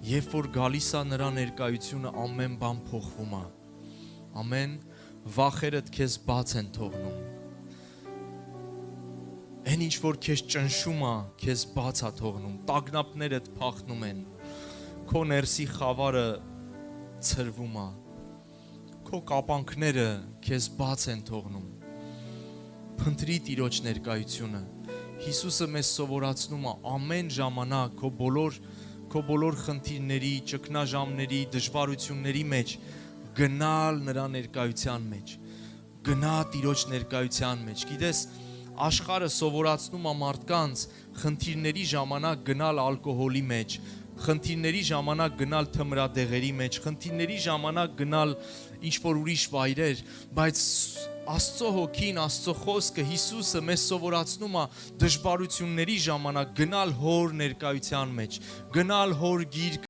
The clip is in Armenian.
Երբ որ գալիս է նրա ներկայությունը, ամեն բան փոխվում է։ Ամեն վախերդ քեզ բաց են թողնում։ Այն ինչ որ քեզ ճնշում է, քեզ բաց է թողնում։ Տագնապներդ փախնում են։ Քո ներսի խավարը ցրվում է։ Քո կապանքները քեզ բաց են թողնում։ Փնտրի Տիրոջ ներկայությունը։ Հիսուսը մեզ սովորացնում է ամեն ժամանակ քո բոլոր խնդիրների, ճգնաժամերի, դժվարությունների մեջ գնալ նրա ներկայության մեջ։ Գնա Տիրոջ ներկայության մեջ։ Գիտես, աշխարհը սովորացնում է մարդկանց խնդիրների ժամանակ գնալ ալկոհոլի մեջ, խնդիրների ժամանակ գնալ թմրադեղերի մեջ, խնդիրների ժամանակ գնալ ինչ-որ ուրիշ վայրեր, բայց Աստծո հոգին, Աստծո խոսքը, Հիսուսը մեզ սովորացնում է դժվարությունների ժամանակ գնալ Հոր ներկայության մեջ, գնալ Հոր գիրկը